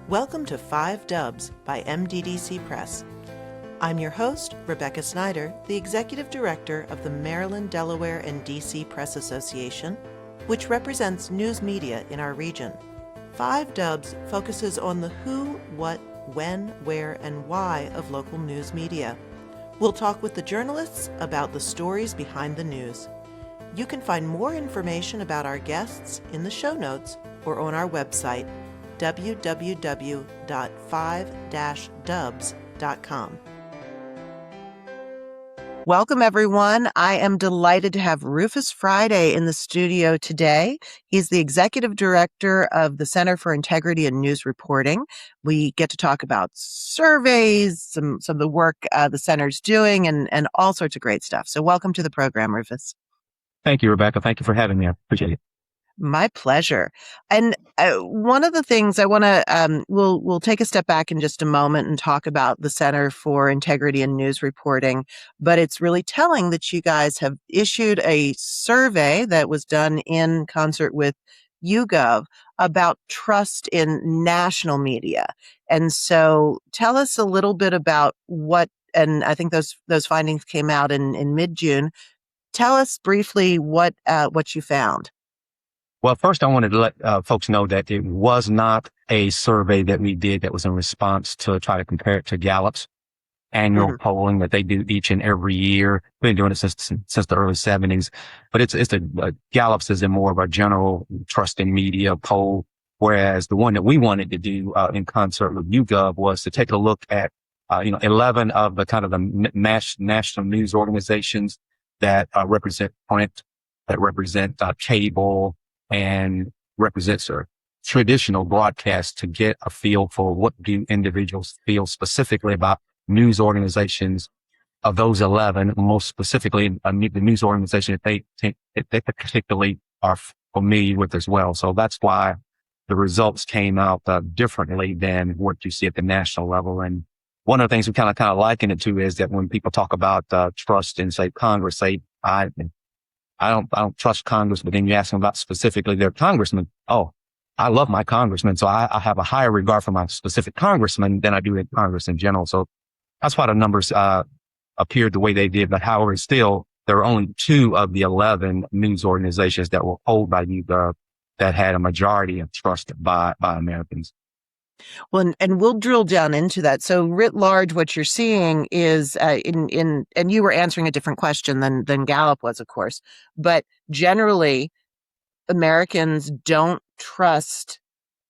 Welcome to 5 Dubs by MDDC Press. I'm your host, Rebecca Snyder, the Executive Director of the Maryland, Delaware, and DC Press Association, which represents news media in our region. 5 Dubs focuses on the who, what, when, where, and why of local news media. We'll talk with the journalists about the stories behind the news. You can find more information about our guests in the show notes or on our website, www.5-dubs.com. Welcome, everyone. I am delighted to have Rufus Friday in the studio today. He's the Executive Director of the Center for Integrity and News Reporting. We get to talk about surveys, some of the work the center's doing, and all sorts of great stuff. So welcome to the program, Rufus. Thank you, Rebecca. Thank you for having me. I appreciate it. My pleasure. And one of the things I want to, we'll take a step back in just a moment and talk about the Center for Integrity and News Reporting. But it's really telling that you guys have issued a survey that was done in concert with YouGov about trust in national media. And so tell us a little bit about what, and I think those findings came out in mid-June. Tell us briefly what you found. Well, first, I wanted to let folks know that it was not a survey that we did that was in response to try to compare it to Gallup's annual polling that they do each and every year. We've been doing it since the early 70s. But it's Gallup's is a more of a general trust in media poll, whereas the one that we wanted to do in concert with YouGov was to take a look at 11 of the kind of the national news organizations that represent print, that represent cable, and represents a traditional broadcast, to get a feel for what do individuals feel specifically about news organizations of those 11, most specifically the news organization that they particularly are familiar with as well. So that's why the results came out differently than what you see at the national level. And one of the things we kind of liken it to is that when people talk about trust in, say, Congress, say, I don't trust Congress, but then you ask them about specifically their congressman. Oh, I love my congressman. So I have a higher regard for my specific congressman than I do in Congress in general. So that's why the numbers appeared the way they did. But however, still, there were only 2 of the 11 news organizations that were polled by YouGov that had a majority of trust by Americans. Well, and we'll drill down into that. So writ large, what you're seeing is and you were answering a different question than Gallup was, of course, but generally Americans don't trust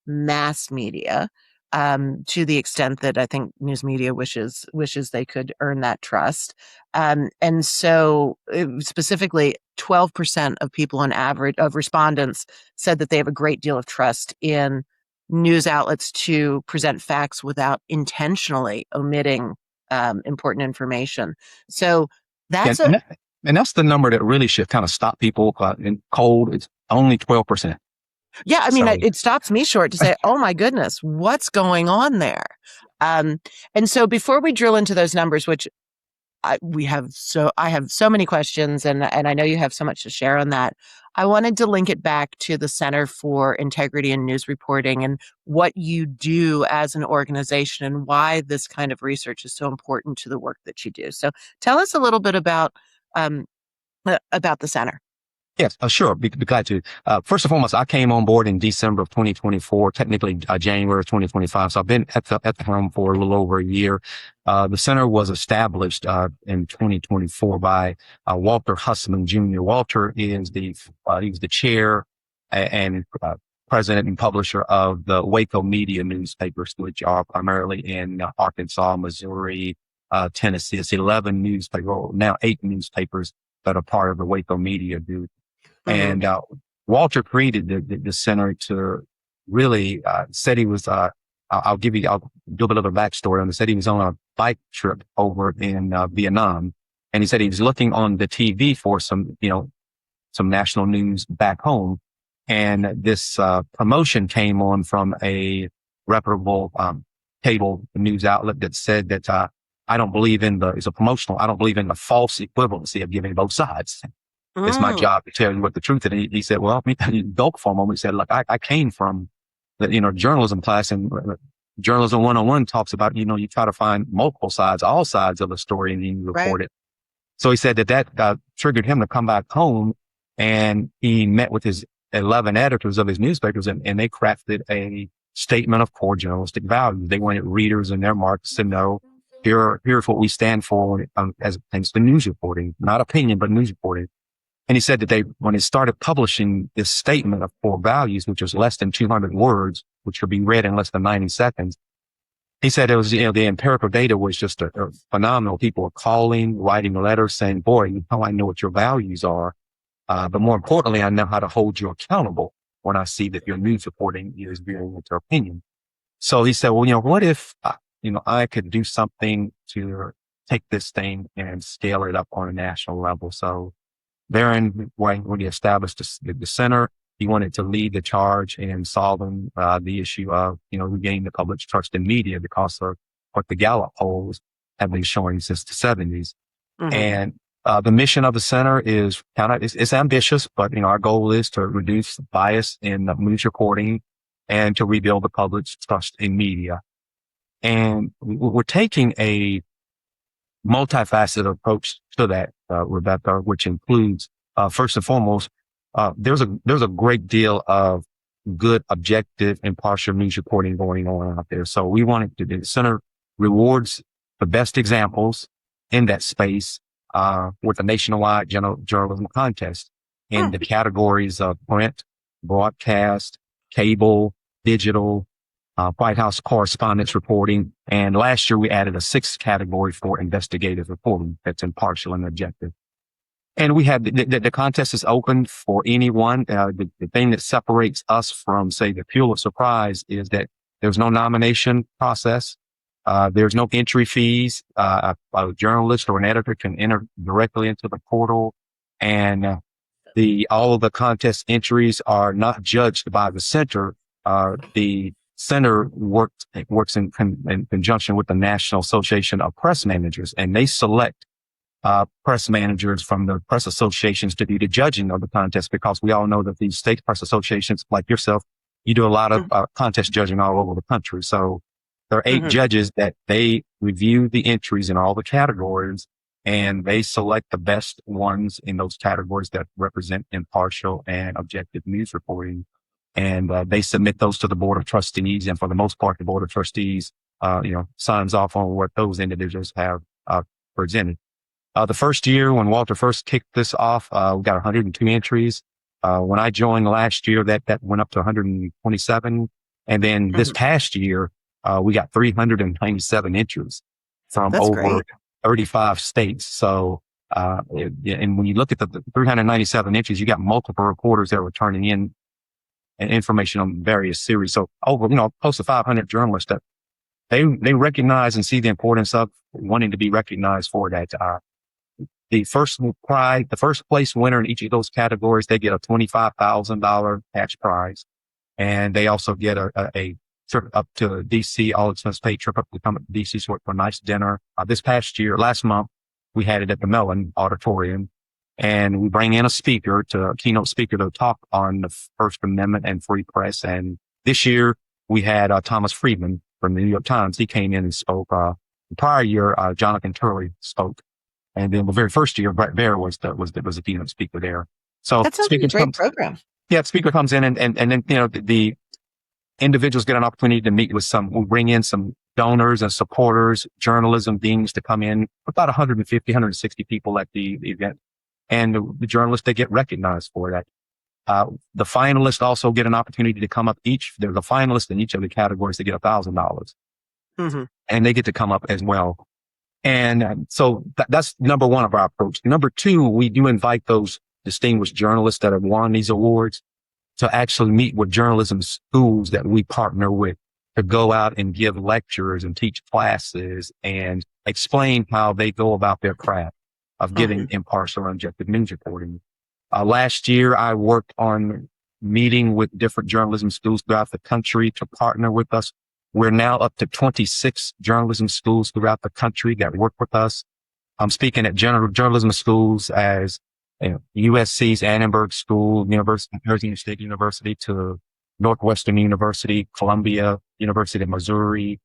mass media to the extent that I think news media wishes they could earn that trust. And so specifically 12% of people on average of respondents said that they have a great deal of trust in news outlets to present facts without intentionally omitting important information. So that's and that's the number that really should kind of stop people in cold. It's only 12%. Yeah, I mean, it stops me short to say, oh my goodness, what's going on there? And so before we drill into those numbers, which I have so many questions, and I know you have so much to share on that. I wanted to link it back to the Center for Integrity and News Reporting and what you do as an organization and why this kind of research is so important to the work that you do. So tell us a little bit about the center. Yes, sure. Be glad to. First and foremost, I came on board in December of 2024, technically January of 2025. So I've been at the helm for a little over a year. The center was established in 2024 by Walter Hussman Jr. Walter is he's the chair and president and publisher of the Waco Media newspapers, which are primarily in Arkansas, Missouri, Tennessee. It's 11 newspapers, now 8 newspapers that are part of the Waco Media group. And Walter created the center to really said he was. I'll do a bit of a backstory on this. Said he was on a bike trip over in Vietnam, and he said he was looking on the TV for some national news back home, and this promotion came on from a reputable cable news outlet that said that I don't believe in it's a promotional. I don't believe in the false equivalency of giving both sides. It's my job to tell you what the truth is. And he said, well, let me tell you, for a moment. He said, look, I came from the, journalism class, and Journalism 101 talks about, you try to find multiple sides, all sides of the story, and then you report it. So he said that triggered him to come back home, and he met with his 11 editors of his newspapers, and they crafted a statement of core journalistic values. They wanted readers and their markets to know, here's what we stand for as it pertains to news reporting, not opinion, but news reporting. And he said that when they started publishing this statement of core values, which was less than 200 words, which could be read in less than 90 seconds, he said it was, the empirical data was just phenomenal. People were calling, writing letters saying, boy, I know what your values are. But more importantly, I know how to hold you accountable when I see that your news reporting is veering into opinion. So he said, well, what if, I could do something to take this thing and scale it up on a national level. So therein, when he established the center, he wanted to lead the charge in solving the issue of, regaining the public's trust in media because of what the Gallup polls have been showing since the 70s. Mm-hmm. And the mission of the center is it's ambitious, but, our goal is to reduce bias in news reporting and to rebuild the public's trust in media. And we're taking a multifaceted approach to that, Rebecca, which includes, first and foremost, there's a great deal of good, objective, impartial news reporting going on out there. So we wanted the center rewards the best examples in that space, with a nationwide journalism contest in the categories of print, broadcast, cable, digital, White House correspondence reporting. And last year we added a 6th category for investigative reporting that's impartial and objective. And we have the contest is open for anyone. The thing that separates us from, say, the Pulitzer Prize is that there's no nomination process. There's no entry fees. A journalist or an editor can enter directly into the portal, and all of the contest entries are not judged by the center. The center works in conjunction with the National Association of Press Managers, and they select press managers from the press associations to do the judging of the contest, because we all know that these state press associations, like yourself, you do a lot of contest judging all over the country. So there are 8 judges that they review the entries in all the categories, and they select the best ones in those categories that represent impartial and objective news reporting. And they submit those to the Board of Trustees. And for the most part, the Board of Trustees, signs off on what those individuals have presented. The first year when Walter first kicked this off, we got 102 entries. When I joined last year, that went up to 127. And then this past year, we got 397 entries from That's over great. 35 states. So, and when you look at the 397 entries, you got multiple reporters that were turning in information on various series. So over, close to 500 journalists that they recognize and see the importance of wanting to be recognized for that. The first place winner in each of those categories, they get a $25,000 cash prize. And they also get a trip up to DC, all expense paid trip up to come to DC for a nice dinner. Last month, we had it at the Mellon Auditorium, and we bring in a keynote speaker to talk on the First Amendment and free press. And this year we had Thomas Friedman from the New York Times. He came in and spoke. The prior year, Jonathan Turley spoke. And then the very first year, Brett Baer was the keynote speaker there. So that sounds like a great program. Yeah, the speaker comes in and then, the individuals get an opportunity to meet with we'll bring in some donors and supporters, journalism beings to come in, about 150, 160 people at the event. And the journalists, they get recognized for that. The finalists also get an opportunity to come up there's a finalist in each of the categories. They get $1,000. And they get to come up as well. And so that's number one of our approach. Number two, we do invite those distinguished journalists that have won these awards to actually meet with journalism schools that we partner with, to go out and give lectures and teach classes and explain how they go about their craft of giving impartial and objective news reporting. Last year, I worked on meeting with different journalism schools throughout the country to partner with us. We're now up to 26 journalism schools throughout the country that work with us. I'm speaking at journalism schools as USC's Annenberg School, Virginia State University, to Northwestern University, Columbia, University of Missouri,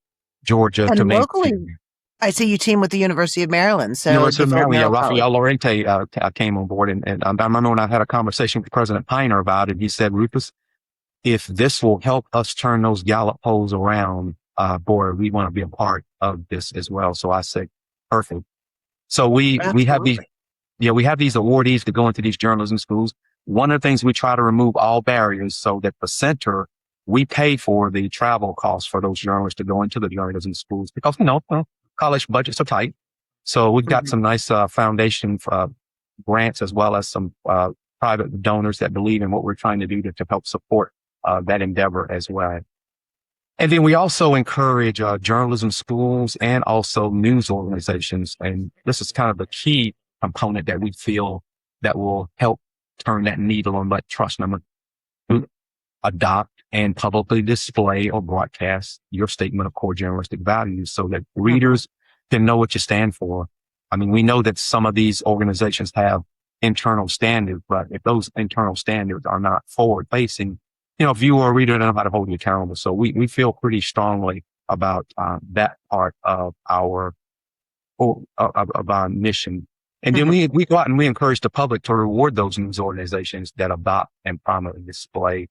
Georgia, to And name a locally, few. I see you team with the University of Maryland, so University the of Fort Maryland, yeah, Merrill College. Rafael Lorente came on board. And I remember when I had a conversation with President Piner about it, he said, Rufus, if this will help us turn those Gallup polls around, boy, we want to be a part of this as well. So I said, perfect. So we have these, Absolutely. yeah, we have these awardees to go into these journalism schools. One of the things we try to remove all barriers so that the center, we pay for the travel costs for those journalists to go into the journalism schools because, college budgets are tight. So we've got Mhm. some nice, foundation, grants as well as some, private donors that believe in what we're trying to do to help support, that endeavor as well. And then we also encourage journalism schools and also news organizations. And this is kind of the key component that we feel that will help turn that needle on that trust number to adopt and publicly display or broadcast your statement of core journalistic values so that Mhm. readers can know what you stand for. I mean, we know that some of these organizations have internal standards, but if those internal standards are not forward facing, viewer or reader don't know how to hold you accountable. So we feel pretty strongly about that part of our mission. And then Mhm. we go out and we encourage the public to reward those news organizations that adopt and prominently display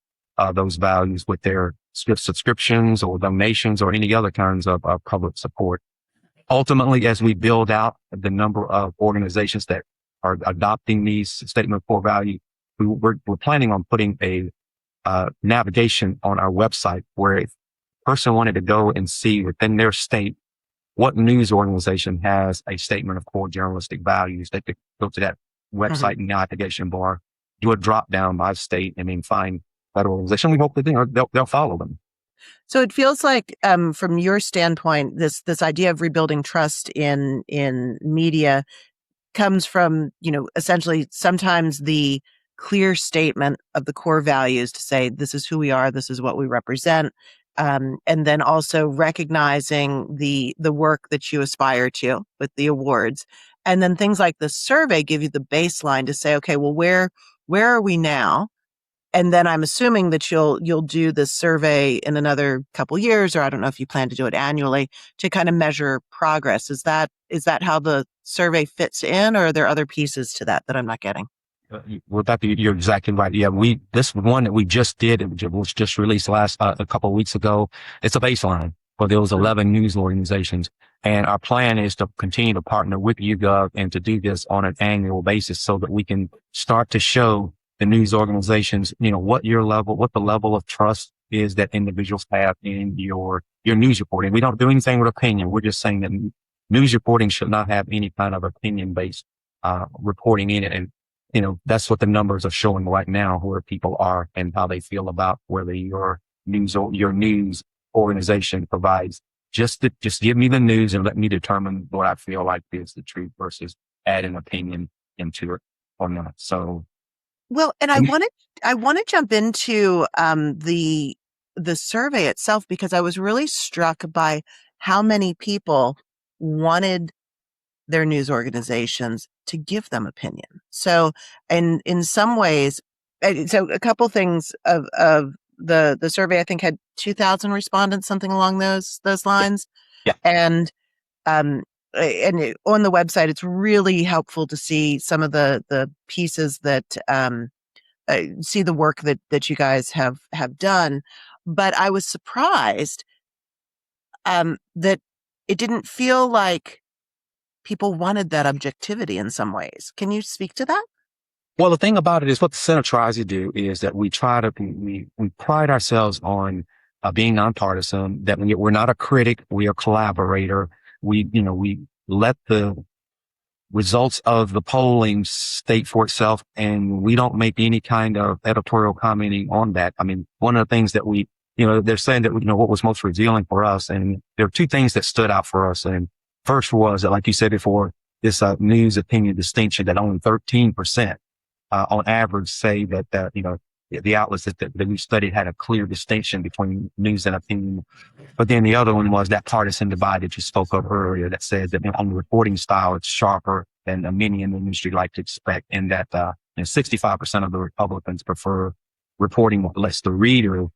those values with their subscriptions or donations or any other kinds of public support. Ultimately, as we build out the number of organizations that are adopting these statement of core value, we're planning on putting a navigation on our website where if a person wanted to go and see within their state what news organization has a statement of core journalistic values, they could go to that Mhm. website in the navigation bar, do a drop down by state, and then find that organization. We hope that they'll follow them. So it feels like, from your standpoint, this idea of rebuilding trust in media comes from, essentially sometimes the clear statement of the core values to say, this is who we are, this is what we represent. And then also recognizing the work that you aspire to with the awards. And then things like the survey give you the baseline to say, okay, well, where are we now? And then I'm assuming that you'll do this survey in another couple years, or I don't know if you plan to do it annually to kind of measure progress. Is that how the survey fits in, or are there other pieces to that I'm not getting? Well, you're exactly right. Yeah, this one that we just did, it was just released a couple of weeks ago. It's a baseline for those Mhm. 11 news organizations. And our plan is to continue to partner with YouGov and to do this on an annual basis so that we can start to show the news organizations, what the level of trust is that individuals have in your news reporting. We don't do anything with opinion. We're just saying that news reporting should not have any kind of opinion based, reporting in it. And that's what the numbers are showing right now, where people are and how they feel about whether your news organization provides just give me the news and let me determine what I feel like is the truth versus add an opinion into it or not. So, Well, and I and want to I want to jump into the survey itself because I was really struck by how many people wanted their news organizations to give them opinion. So, in some ways, so a couple things of the survey, I think, had 2,000 respondents, something along those yeah, lines, yeah. and on the website, it's really helpful to see some of the pieces that see the work that you guys have done. But I was surprised that it didn't feel like people wanted that objectivity in some ways. Can you speak to that? Well, the thing about it is what the center tries to do is that we pride ourselves on being nonpartisan, that we're not a critic, we're a collaborator. We let the results of the polling state for itself, and we don't make any kind of editorial commenting on that. I mean, one of the things that they're saying that, what was most revealing for us, and there are two things that stood out for us. And first was that, like you said before, this news opinion distinction that only 13% on average say that, the outlets that we studied had a clear distinction between news and opinion. But then the other one was that partisan divide that you spoke of earlier that said that on the reporting style, it's sharper than many in the industry like to expect, and that 65% of the Republicans prefer reporting what lets the reader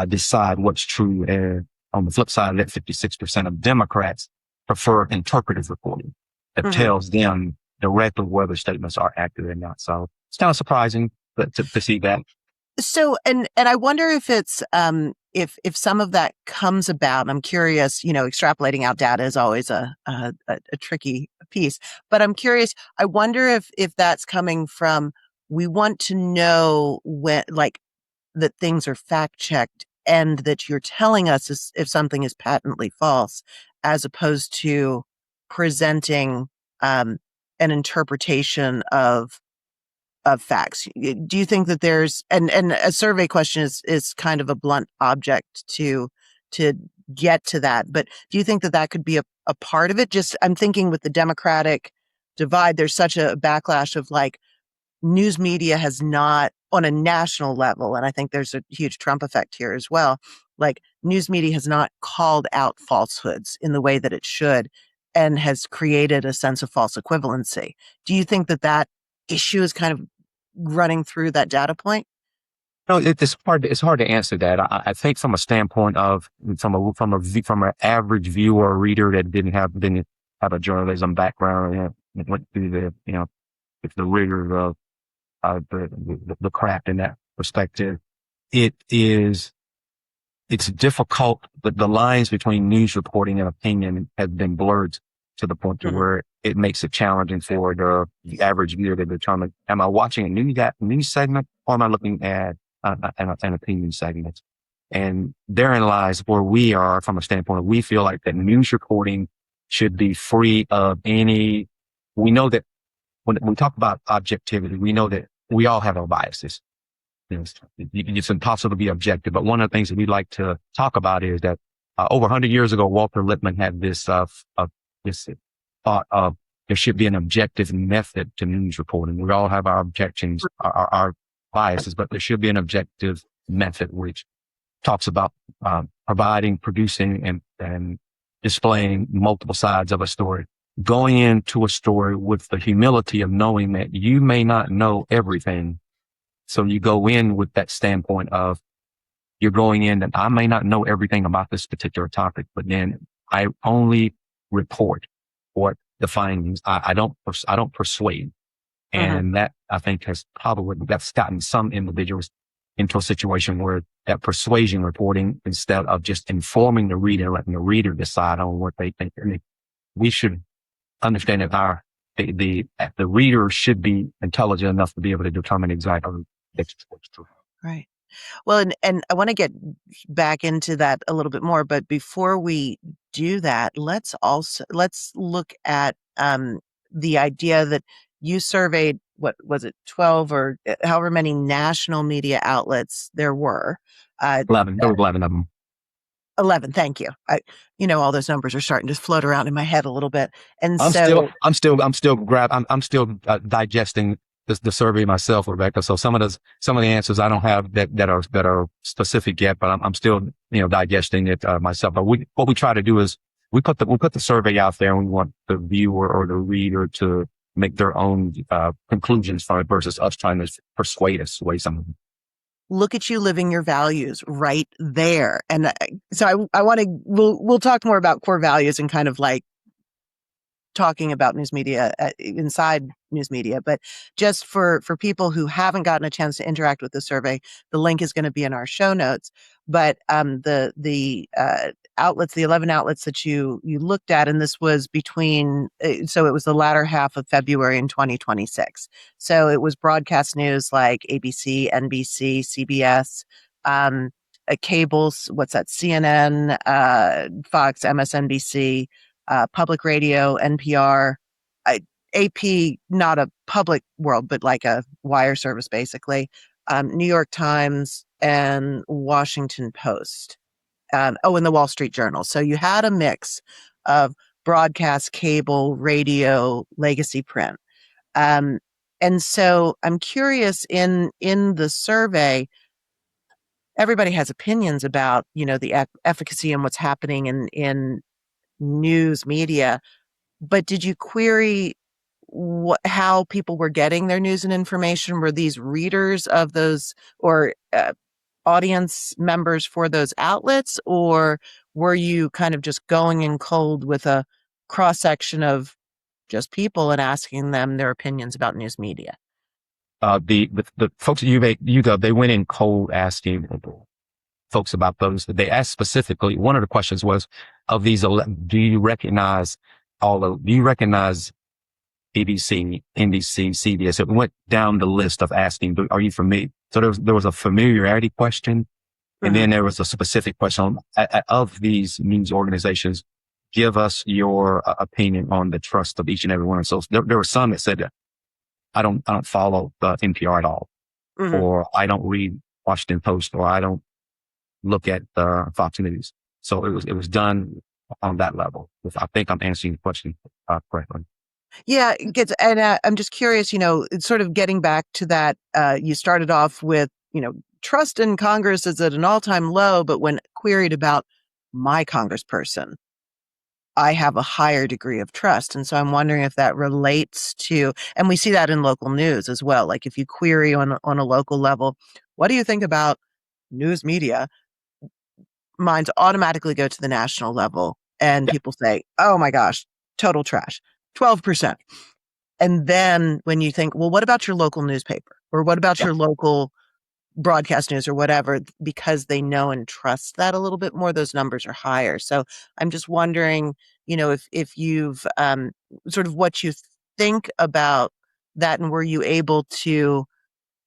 decide what's true. And on the flip side of that, 56% of Democrats prefer interpretive reporting that Hmm. tells them directly whether statements are accurate or not. So it's kind of surprising to see that. So, and I wonder if it's if some of that comes about. I'm curious. Extrapolating out data is always a tricky piece, but I'm curious. I wonder if that's coming from we want to know when, like, that things are fact checked and that you're telling us if something is patently false, as opposed to presenting an interpretation of facts. Do you think that there's and a survey question is kind of a blunt object to get to that, but do you think that that could be a part of it? Just I'm thinking with the Democratic divide, there's such a backlash of like news media has not on a national level, and I think there's a huge Trump effect here as well. Like news media has not called out falsehoods in the way that it should and has created a sense of false equivalency. Do you think that that issue is kind of running through that data point? No, it's hard. It's hard to answer that. I think from a standpoint of from an average viewer or reader that didn't have a journalism background and went through it's the rigor of the craft in that perspective. It is it's difficult, but the lines between news reporting and opinion have been blurred to the point to Hmm. where it makes it challenging for the average viewer to determine, am I watching a news segment or am I looking at an opinion segment? And therein lies where we are from a standpoint of we feel like that news reporting should be free of we know that when we talk about objectivity, we know that we all have our biases. It's impossible to be objective. But one of the things that we like to talk about is that over 100 years ago, Walter Lippmann had this thought of there should be an objective method to news reporting. We all have our objections, our biases, but there should be an objective method which talks about providing, producing, and displaying multiple sides of a story. Going into a story with the humility of knowing that you may not know everything. So you go in with that standpoint of you're going in that I may not know everything about this particular topic, but then I only report what the findings. I don't persuade. Hmm. And that I think that's gotten some individuals into a situation where that persuasion reporting, instead of just informing the reader, letting the reader decide on what they think. I mean, we should understand that the reader should be intelligent enough to be able to determine exactly what's true. Right. Well, and I want to get back into that a little bit more, but before we do that, let's look at the idea that you surveyed, what was it, 12 or however many national media outlets there were. 11. There were 11 of them. 11, thank you. All those numbers are starting to float around in my head a little bit. And so I'm still digesting the survey myself, Rebecca. So some of the answers I don't have that are specific yet, but I'm still, digesting it myself. But what we try to do is we put the survey out there and we want the viewer or the reader to make their own conclusions from it versus us trying to persuade us away some of them. look at you living your values right there. And so I want to, we'll talk more about core values and kind of like talking about news media inside news media, but just for people who haven't gotten a chance to interact with the survey, the link is going to be in our show notes. But the outlets, the 11 outlets that you looked at, and this was between, so it was the latter half of February in 2026. So it was broadcast news like ABC, NBC, CBS, cables, what's that, CNN, Fox, MSNBC, public radio, NPR, AP, not a public world, but like a wire service, basically, New York Times, and Washington Post. And the Wall Street Journal. So you had a mix of broadcast, cable, radio, legacy print. Um, and so I'm curious in the survey, everybody has opinions about, the efficacy and what's happening in news media. But did you query how people were getting their news and information? Were these readers of those or audience members for those outlets, or were you kind of just going in cold with a cross section of just people and asking them their opinions about news media? The folks at UW, they went in cold asking folks about those. They asked specifically, one of the questions was, of these 11, do you recognize BBC, NBC, CBS? It went down the list of asking, are you familiar? So there was a familiarity question. And then there was a specific question of these news organizations. Give us your opinion on the trust of each and every one. So there were some that said, I don't follow the NPR at all, or I don't read Washington Post, or I don't look at Fox News. So it was done on that level. If I think I'm answering the question correctly. Yeah, it gets, and I'm just curious, it's sort of getting back to that. You started off with, trust in Congress is at an all-time low, but when queried about my congressperson, I have a higher degree of trust. And so I'm wondering if that relates to, and we see that in local news as well. Like if you query on a local level, what do you think about news media? Minds automatically go to the national level, and Yeah. people say, oh my gosh, total trash, 12%. And then when you think, well, what about your local newspaper? Or what about Yeah. your local broadcast news or whatever? Because they know and trust that a little bit more, those numbers are higher. So I'm just wondering, if you've sort of what you think about that, and were you able to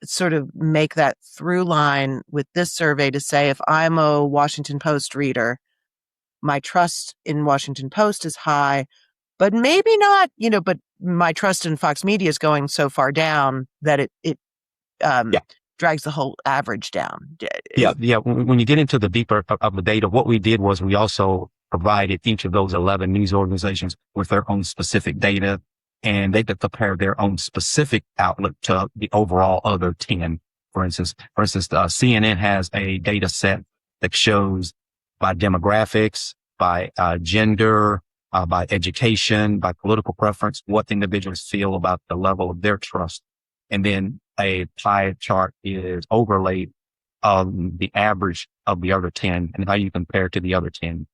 sort of make that through line with this survey to say, if I'm a Washington Post reader, my trust in Washington Post is high, but maybe not, but my trust in Fox Media is going so far down that it Yeah. drags the whole average down. Yeah. When you get into the deeper of the data, what we did was we also provided each of those 11 news organizations with their own specific data, and they could compare their own specific outlet to the overall other 10. For instance, CNN has a data set that shows by demographics, by gender, by education, by political preference, what individuals feel about the level of their trust. And then a pie chart is overlaid on the average of the other 10 and how you compare to the other 10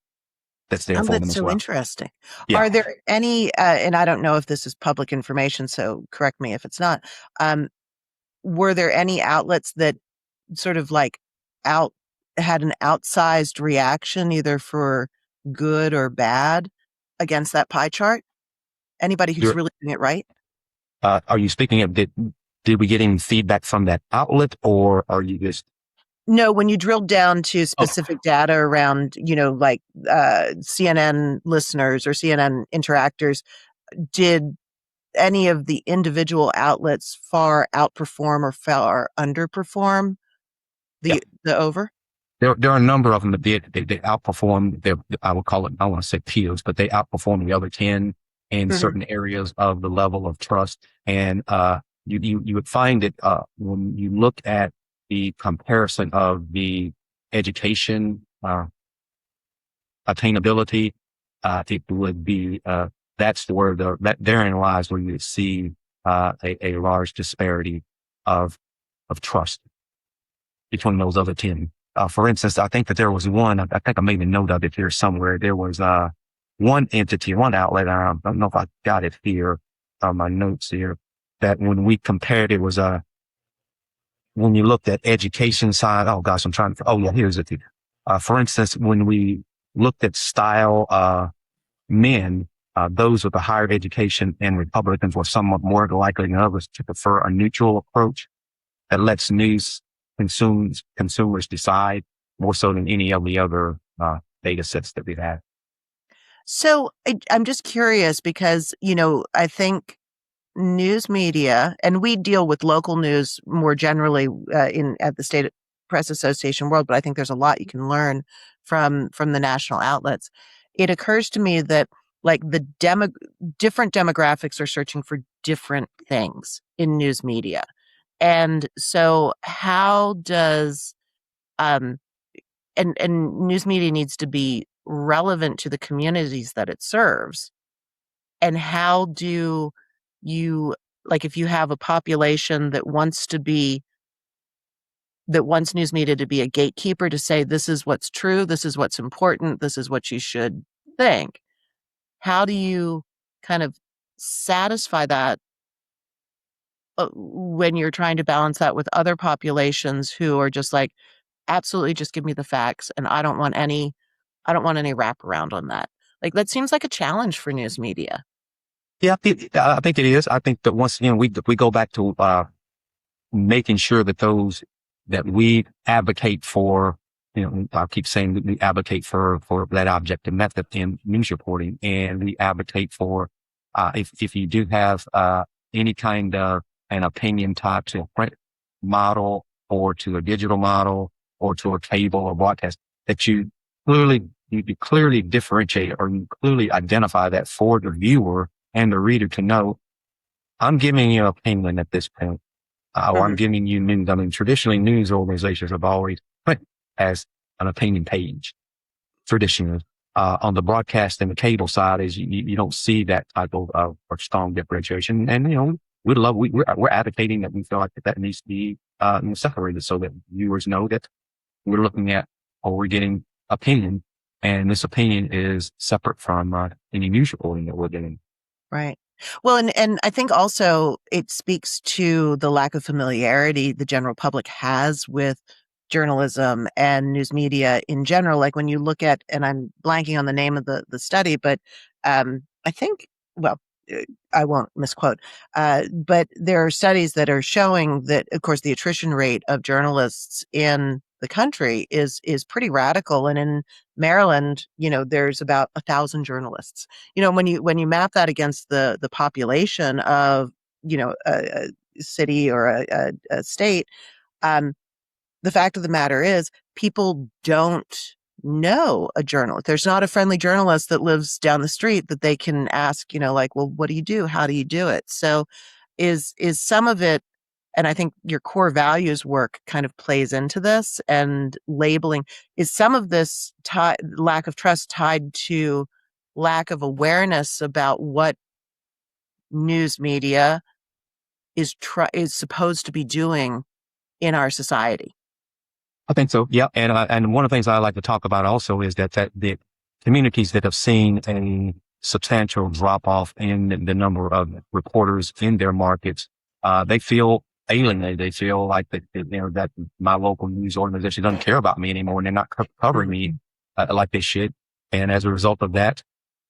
that's there for them That's as so well. interesting. Yeah. Are there any, and I don't know if this is public information, so correct me if it's not, were there any outlets that sort of like had an outsized reaction, either for good or bad, against that pie chart? Anybody who's You're, really doing it right? are you speaking of, did we get any feedback from that outlet, or are you just, No, when you drilled down to oh, specific data around, like CNN listeners or CNN interactors, did any of the individual outlets far outperform or far underperform yeah. the over? There are a number of them that they outperformed their, I would call it, I want to say peers, but they outperformed the other 10 in certain areas of the level of trust. And, you would find it, when you look at the comparison of the education, attainability, it would be, that's where therein lies where you see, a large disparity of trust between those other 10. For instance, I think that there was one, I think I made a note of it here somewhere. There was, one entity, one outlet. I don't know if I got it here on my notes here, that when we compared, it was, when you looked at education side, oh gosh, oh yeah, here's it. For instance, when we looked at style, men, those with a higher education and Republicans were somewhat more likely than others to prefer a neutral approach that lets news consumers decide more so than any of the other data sets that we've had. So I'm just curious because, I think news media, and we deal with local news more generally in at the State Press Association world, but I think there's a lot you can learn from the national outlets. It occurs to me that like different demographics are searching for different things in news media. And so how does um and news media needs to be relevant to the communities that it serves. And how do you, like, if you have a population that wants to be that wants news media to be a gatekeeper to say, this is what's true, this is what's important, this is what you should think. How do you kind of satisfy that when you're trying to balance that with other populations who are just like, absolutely just give me the facts and I don't want any wraparound on that. Like that seems like a challenge for news media. Yeah, I think it is. I think that once again, we go back to, making sure that those that we advocate for, I keep saying that we advocate for that objective method in news reporting, and we advocate for, if you do have, any kind of an opinion tied to a print model or to a digital model or to a cable or broadcast, that you clearly differentiate or you clearly identify that for the viewer and the reader to know, I'm giving you an opinion at this point. Or I'm giving you news. I mean, traditionally news organizations have always put as an opinion page. Traditionally, on the broadcast and the cable side is you don't see that type of, or strong differentiation. And, we're advocating that we feel like that needs to be, separated so that viewers know that we're looking at or we're getting opinion, and this opinion is separate from, any news reporting that we're getting. Right. Well, and I think also it speaks to the lack of familiarity the general public has with journalism and news media in general. Like when you look at, and I'm blanking on the name of the study, but I think, well, I won't misquote, but there are studies that are showing that, of course, the attrition rate of journalists in the country is pretty radical. And in Maryland, there's about 1,000 journalists. When you map that against the population of a city or a state, um, the fact of the matter is people don't know a journalist. There's not a friendly journalist that lives down the street that they can ask, like, well, what do you do? How do you do it? So is some of it, and I think your core values work kind of plays into this, and labeling, is some of this lack of trust tied to lack of awareness about what news media is supposed to be doing in our society? I think so. Yeah. And one of the things I like to talk about also is that the communities that have seen a substantial drop off in the number of reporters in their markets, they feel alienated. They feel like that my local news organization doesn't care about me anymore and they're not covering me like they should. And as a result of that,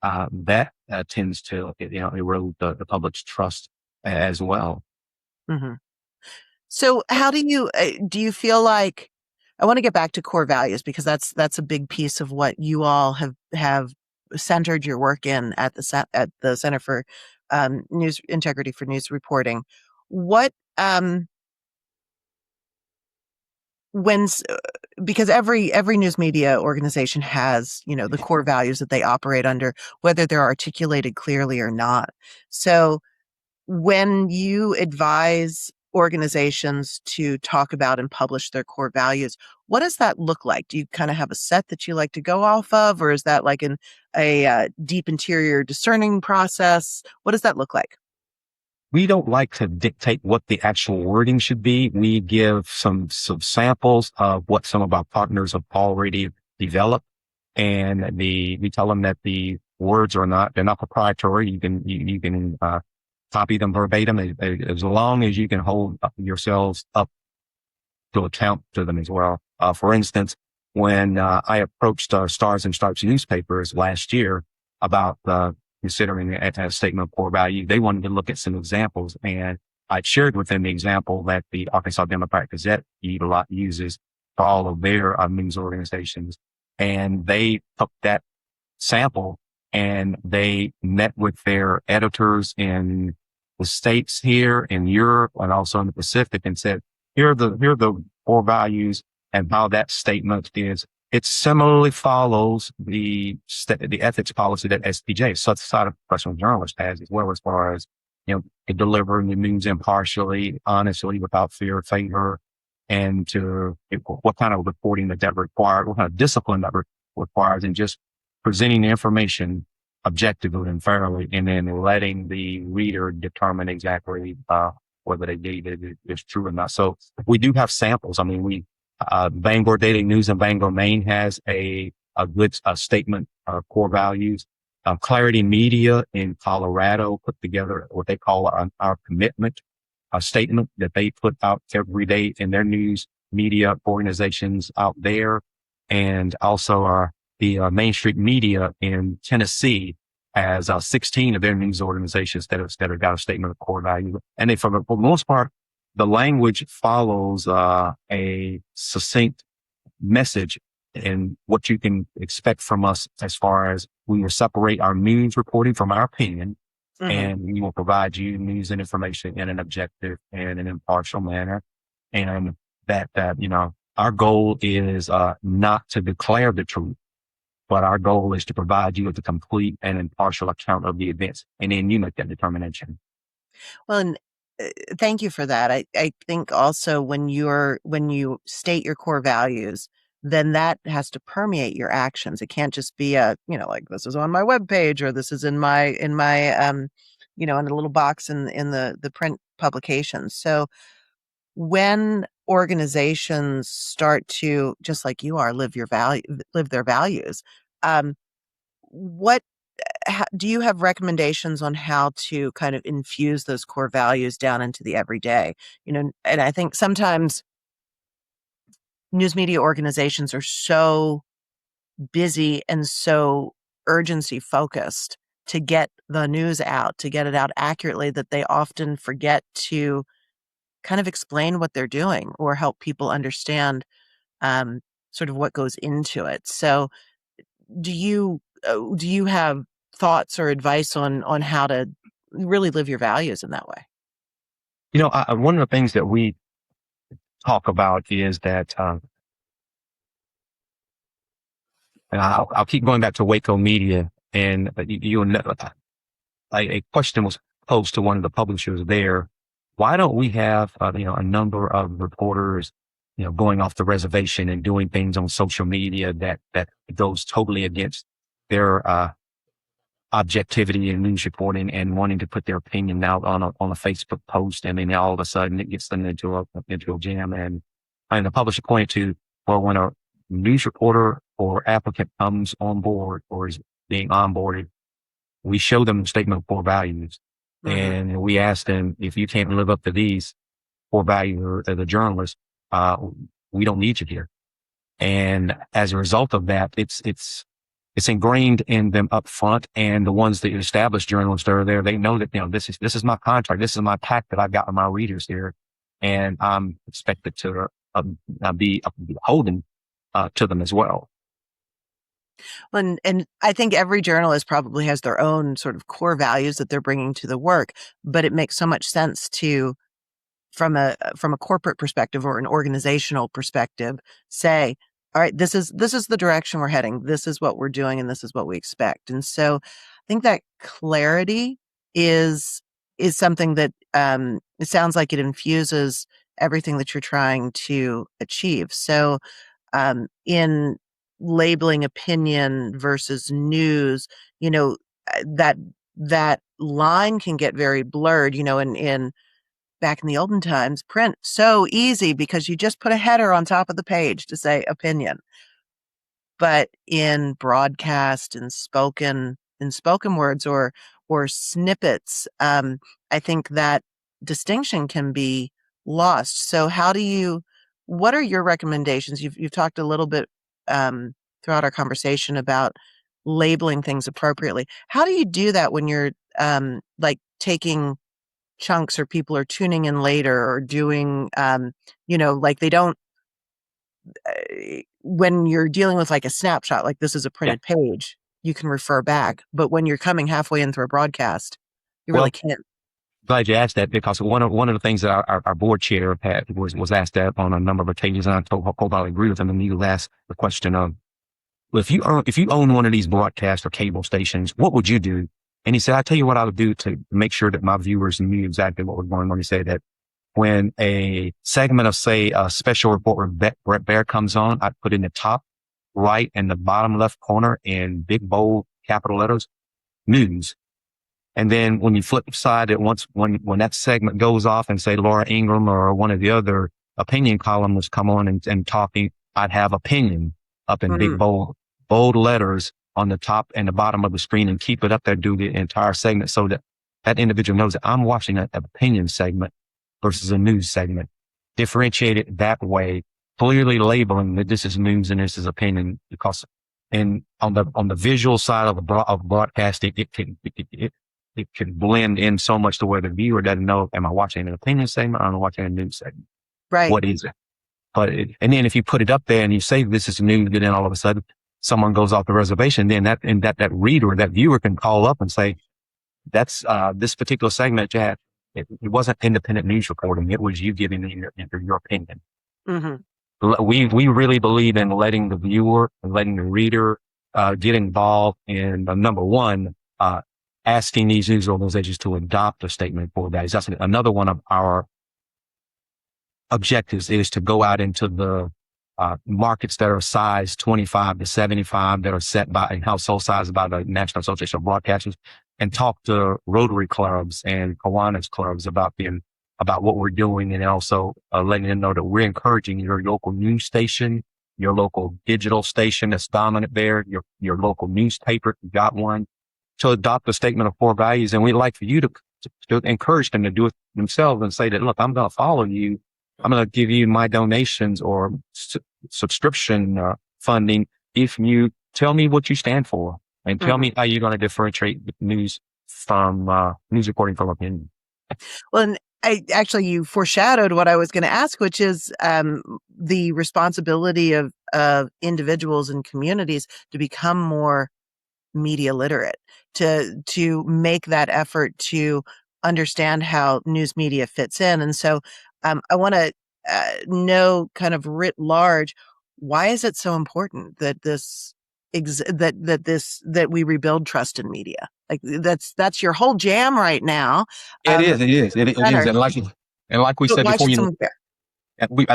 that tends to, erode the public's trust as well. Mm-hmm. So how do you feel like, I want to get back to core values because that's a big piece of what you all have centered your work in at the Center for News Integrity for News Reporting. What because every news media organization has, the core values that they operate under, whether they're articulated clearly or not. So when you advise organizations to talk about and publish their core values, what does that look like? Do you kind of have a set that you like to go off of, or is that like a deep interior discerning process? What does that look like? We don't like to dictate what the actual wording should be. We give some samples of what some of our partners have already developed. And we tell them that the words they're not proprietary. You can copy them verbatim as long as you can hold yourselves up to account to them as well. For instance, when I approached Stars and Stripes newspapers last year about considering a statement of core value, they wanted to look at some examples, and I shared with them the example that the Arkansas Democrat Gazette uses for all of their news organizations, and they took that sample and they met with their editors in the States here, in Europe, and also in the Pacific, and said, here are the core values and how that statement is. It similarly follows the ethics policy that SPJ, Certified Professional Journalist, has as well, as far as, delivering the news impartially, honestly, without fear or favor, and what kind of reporting that requires, what kind of discipline that requires, and just presenting the information objectively and fairly, and then letting the reader determine exactly whether they believe it is true or not. So we do have samples. I mean, Bangor Daily News in Bangor, Maine has a good statement of core values. Clarity Media in Colorado put together what they call our commitment, a statement that they put out every day in their news media organizations out there. And also the Main Street Media in Tennessee has 16 of their news organizations that have got a statement of core value. And they, for the most part, the language follows a succinct message and what you can expect from us as far as we will separate our news reporting from our opinion, and we will provide you news and information in an objective and an impartial manner. And that, our goal is not to declare the truth, but our goal is to provide you with a complete and impartial account of the events. And then you make that determination. Well, and thank you for that. I think also when you state your core values, then that has to permeate your actions. It can't just be like this is on my webpage or this is in my in a little box in the print publications. So when organizations start to, just like you are, live their values, um, what do you have recommendations on how to kind of infuse those core values down into the everyday? And I think sometimes news media organizations are so busy and so urgency focused to get the news out, to get it out accurately, that they often forget to kind of explain what they're doing or help people understand sort of what goes into it. So do you have thoughts or advice on how to really live your values in that way? One of the things that we talk about is that, and I'll keep going back to Waco Media, and you'll know, a question was posed to one of the publishers there. Why don't we have, a number of reporters, going off the reservation and doing things on social media that goes totally against their, objectivity in news reporting and wanting to put their opinion out on a Facebook post. And then all of a sudden it gets them into a jam. And the publisher pointed to, well, when a news reporter or applicant comes on board or is being onboarded, we show them a statement of core values. And we ask them, if you can't live up to these core values as a journalist, we don't need you here. And as a result of that, it's ingrained in them up front. And the ones that established journalists that are there, they know that, this is my contract. This is my pact that I've got with my readers here. And I'm expected to be beholden to them as well. And I think every journalist probably has their own sort of core values that they're bringing to the work, but it makes so much sense to, from a corporate perspective or an organizational perspective, say, all right, this is the direction we're heading. This is what we're doing, and this is what we expect. And so, I think that clarity is something that it sounds like it infuses everything that you're trying to achieve. So, in labeling opinion versus news, that line can get very blurred. In back in the olden times, print so easy because you just put a header on top of the page to say opinion. But in broadcast and spoken words or snippets, I think that distinction can be lost. So what are your recommendations? You've talked a little bit throughout our conversation about labeling things appropriately. How do you do that when you're like taking chunks or people are tuning in later or doing, like they don't, when you're dealing with like a snapshot, like this is a printed page, you can refer back. But when you're coming halfway in through a broadcast, you really can't. Glad you asked that, because one of the things that our board chair had was asked that on a number of occasions, and I totally agree with him. And he asked the question of, well, if you own one of these broadcast or cable stations, what would you do? And he said, I tell you what I would do to make sure that my viewers knew exactly what was going on. He said that when a segment of, say, a special report where Brett Baer comes on, I'd put in the top right and the bottom left corner in big, bold capital letters, news. And then when you flip side it, when that segment goes off and say Laura Ingraham or one of the other opinion columnists come on and talking, I'd have opinion up in big bold letters on the top and the bottom of the screen and keep it up there, do the entire segment so that that individual knows that I'm watching an opinion segment versus a news segment. Differentiate it that way, clearly labeling that this is news and this is opinion, because on the visual side of broadcasting, it can blend in so much to where the viewer doesn't know, am I watching an opinion segment or am I watching a news segment? Right. What is it? And then if you put it up there and you say this is news, then all of a sudden someone goes off the reservation, then that reader, that viewer can call up and say, that's this particular segment, Jack, it wasn't independent news reporting. It was you giving your opinion. Mm-hmm. We really believe in letting the viewer and letting the reader get involved in number one, asking these news organizations to adopt a statement for values. That's another one of our objectives, is to go out into the markets that are size 25 to 75 that are set by a household size by the National Association of Broadcasters, and talk to Rotary clubs and Kiwanis clubs about what we're doing, and also letting them know that we're encouraging your local news station, your local digital station that's dominant there, your local newspaper, if you got one, to adopt a statement of core values. And we'd like for you to encourage them to do it themselves and say that, look, I'm going to follow you. I'm going to give you my donations or subscription funding if you tell me what you stand for and tell me how you're going to differentiate news from news reporting from opinion. Well, and you foreshadowed what I was going to ask, which is the responsibility of individuals and communities to become more media literate, to make that effort to understand how news media fits in. And so I want to know, kind of writ large, why is it so important that that we rebuild trust in media? Like that's your whole jam right now. It is. And like we said before,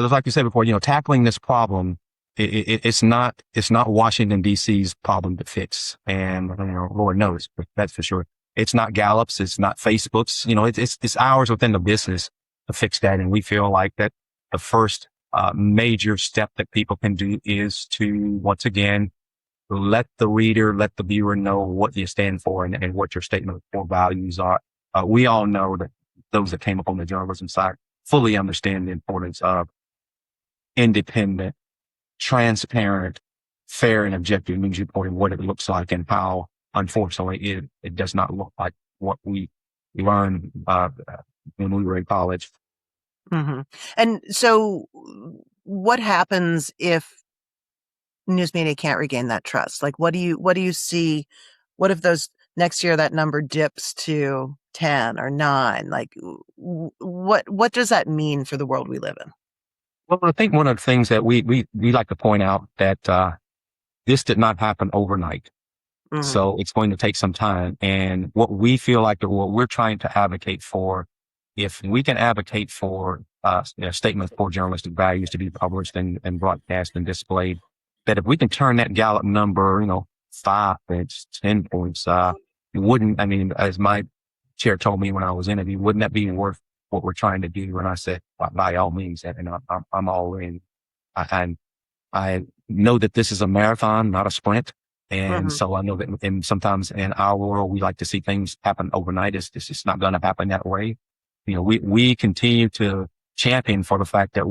like you said before, tackling this problem, it's not Washington D.C.'s problem to fix, and Lord knows, but that's for sure. It's not Gallup's, it's not Facebook's. It's ours within the business to fix that, and we feel like that the first major step that people can do is to, once again, let the reader, let the viewer know what you stand for and what your statement of core values are. We all know that those that came up on the journalism side fully understand the importance of independent, transparent, fair, and objective news reporting, what it looks like, and how, unfortunately, it does not look like what we learned when we were in college. Mm-hmm. And so what happens if news media can't regain that trust? Like, what do you see? What if those next year that number dips to 10 or 9? Like, what does that mean for the world we live in? Well, I think one of the things that we like to point out that this did not happen overnight. Mm-hmm. So it's going to take some time. And what we feel like what we're trying to advocate for, if we can advocate for statements for journalistic values to be published and broadcast and displayed, that if we can turn that Gallup number, 5 points, 10 points, wouldn't, as my chair told me when I was interviewed, wouldn't that be worth what we're trying to do? And I said, by all means, and I'm all in. I know that this is a marathon, not a sprint. And so I know that sometimes in our world, we like to see things happen overnight. It's just not going to happen that way. We continue to champion for the fact that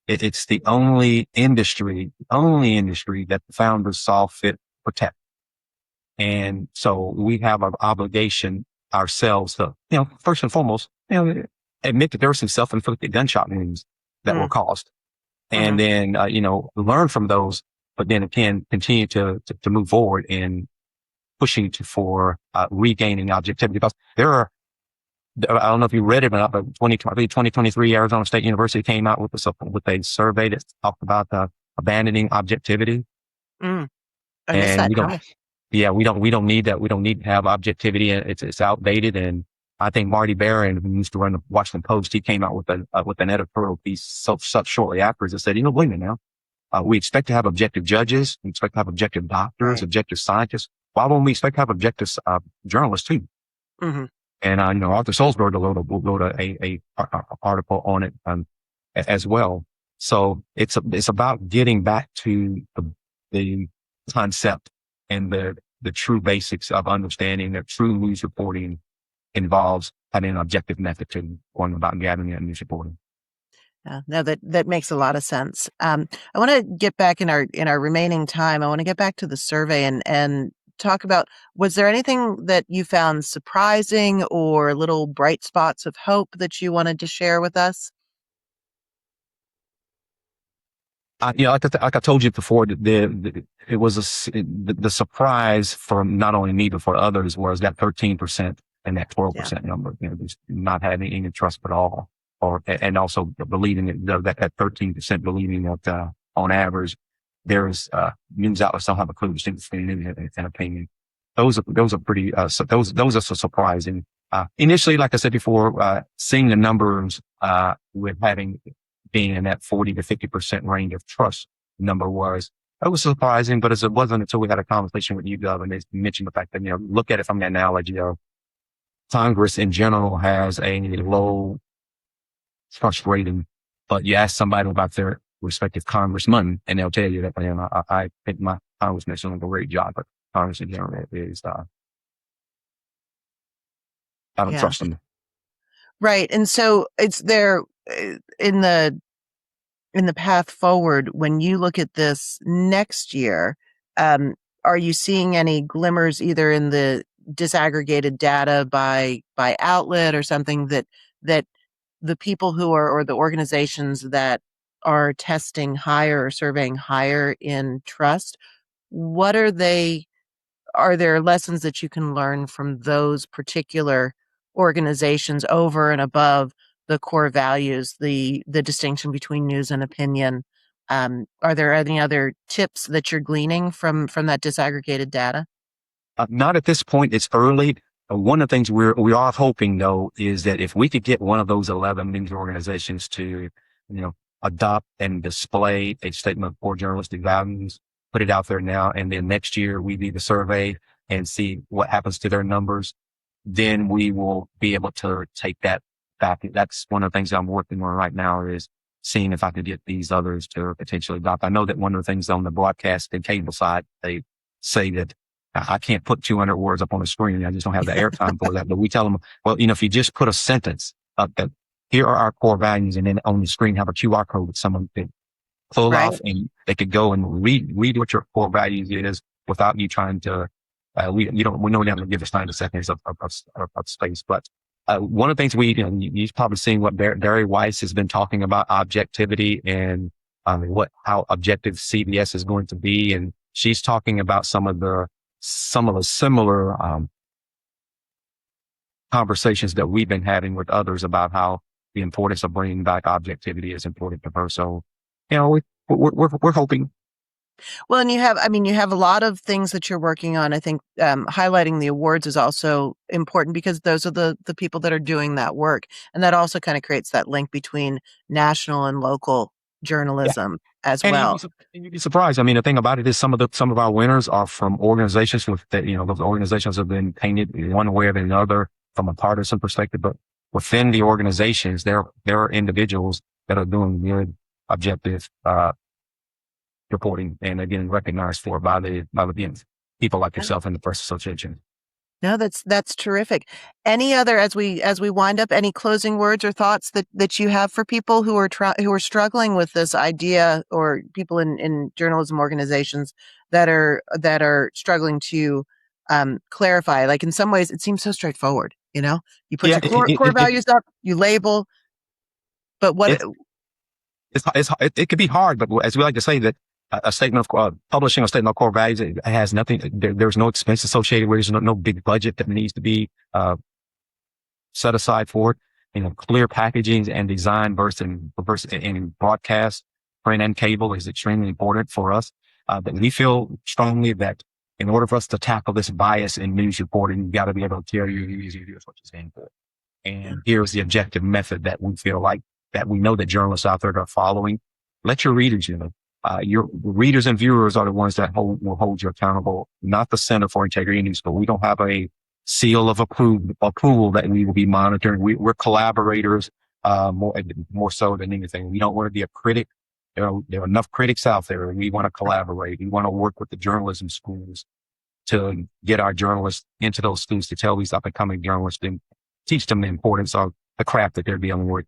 it's the only industry that the founders saw fit protect. And so we have an obligation ourselves to, first and foremost, admit that there were some self-inflicted gunshot wounds that were caused. And then, learn from those, but then again, continue to move forward in pushing for regaining objectivity. Because I don't know if you read it or not, but 2023 Arizona State University came out with a survey that talked about abandoning objectivity. I missed that. We don't need that. We don't need to have objectivity. It's outdated. And I think Marty Barron, who used to run the Washington Post, he came out with an editorial piece shortly afterwards that said, wait a minute now. We expect to have objective judges. We expect to have objective doctors, objective scientists. Why won't we expect to have objective journalists too? Hmm. And, Arthur Sulzberg wrote a article on it, as well. So it's about getting back to the concept and the true basics of understanding that true news reporting involves having an objective method to going about gathering that news reporting. Yeah, no, that makes a lot of sense. I want to get back in our remaining time. I want to get back to the survey and talk about, was there anything that you found surprising or little bright spots of hope that you wanted to share with us? Like I told you before, it was the surprise for not only me but for others was that 13% and that Yeah, 12% number. Just not having any trust at all, and also believing that 13% believing that on average there's news outlets don't have a clue between an opinion. Those are pretty those are so surprising. Initially, like I said before, seeing the numbers with having being in that 40 to 50% range of trust number it was surprising, but it wasn't until we had a conversation with YouGov and they mentioned the fact that, look at it from the analogy of Congress in general has a low trust rating, but you ask somebody about their respective congressman and they'll tell you that, I think my congressman's doing a great job, but Congress in general is, I don't yeah, trust them. right. And so it's there in the path forward, when you look at this next year, um, are you seeing any glimmers either in the disaggregated data by outlet or something that the people who are, or the organizations that are testing higher or surveying higher in trust, what are there lessons that you can learn from those particular organizations over and above the core values, the distinction between news and opinion? Are there any other tips that you're gleaning from that disaggregated data? Not at this point. It's early. One of the things we are hoping though is that if we could get one of those 11 news organizations to, adopt and display a statement of core journalistic values, put it out there now, and then next year we do the survey and see what happens to their numbers, then we will be able to take that back. That's one of the things I'm working on right now is seeing if I could get these others to potentially adopt. I know that one of the things on the broadcast and cable side, they say that I can't put 200 words up on the screen. I just don't have the airtime for that. But we tell them, well, if you just put a sentence up that here are our core values, and then on the screen have a QR code that someone could pull Right. off and they could go and read what your core values is without you trying to, we know we're not going to give us 90 seconds of space. But one of the things you've probably seen what Barry Weiss has been talking about objectivity and how objective CBS is going to be. And she's talking about some of the similar conversations that we've been having with others about how the importance of bringing back objectivity is important to her. So, we're hoping. Well, and you have a lot of things that you're working on. I think highlighting the awards is also important because those are the people that are doing that work, and that also kind of creates that link between national and local Yeah. journalism as And well. you'd be surprised. I mean, the thing about it is some of our those organizations have been painted one way or another from a partisan perspective, but within the organizations, there are individuals that are doing good, objective, reporting and again recognized for by the people like yourself and the Press Association. No, that's terrific. Any other, as we wind up, any closing words or thoughts that you have for people who are who are struggling with this idea, or people in journalism organizations that are struggling to clarify? Like in some ways, it seems so straightforward. You put Yeah, your core values up, you label, but what? it, it could be hard, but as we like to say that a statement of publishing a statement of core values, it has nothing. There's no expense associated with it. There's no big budget that needs to be set aside for it. Clear packaging and design versus in broadcast, print and cable is extremely important for us. But we feel strongly that in order for us to tackle this bias in news reporting, you got to be able to tell your users what you're saying for. And here's the objective method that we feel like that we know that journalists out there are following. Let your readers, your readers and viewers are the ones that will hold you accountable, not the Center for Integrity News, but we don't have a seal of approval that we will be monitoring. We're collaborators, more so than anything. We don't want to be a critic. There are enough critics out there. We want to collaborate. We want to work with the journalism schools to get our journalists into those schools to tell these up and coming journalists and teach them the importance of the craft that they're dealing with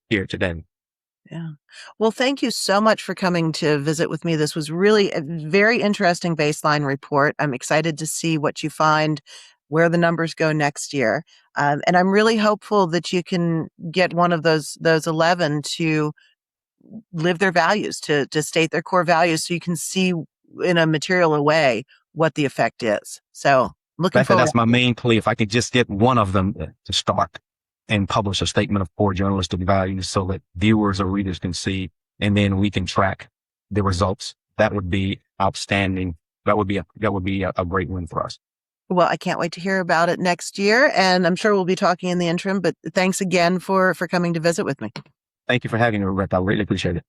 here today. Yeah. Well, thank you so much for coming to visit with me. This was really a very interesting baseline report. I'm excited to see what you find, where the numbers go next year. And I'm really hopeful that you can get one of those 11 to live their values, to state their core values so you can see in a material way what the effect is. So looking forward. That's my main plea. If I could just get one of them to start and publish a statement of core journalistic values so that viewers or readers can see, and then we can track the results, that would be outstanding. That would be a great win for us. Well, I can't wait to hear about it next year, and I'm sure we'll be talking in the interim, but thanks again for coming to visit with me. Thank you for having me, Rebecca. I really appreciate it.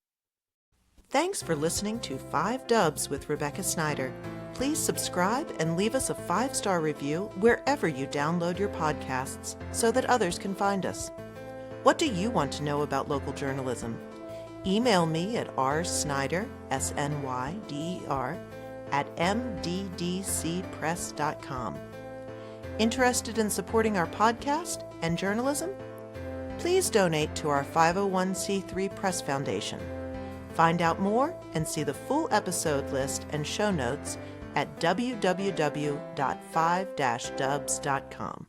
Thanks for listening to 5 Dubs with Rebecca Snyder. Please subscribe and leave us a 5-star review wherever you download your podcasts so that others can find us. What do you want to know about local journalism? Email me at rsnyder, SNYDER, at mddcpress.com. Interested in supporting our podcast and journalism? Please donate to our 501c3 Press Foundation. Find out more and see the full episode list and show notes at www.5-dubs.com.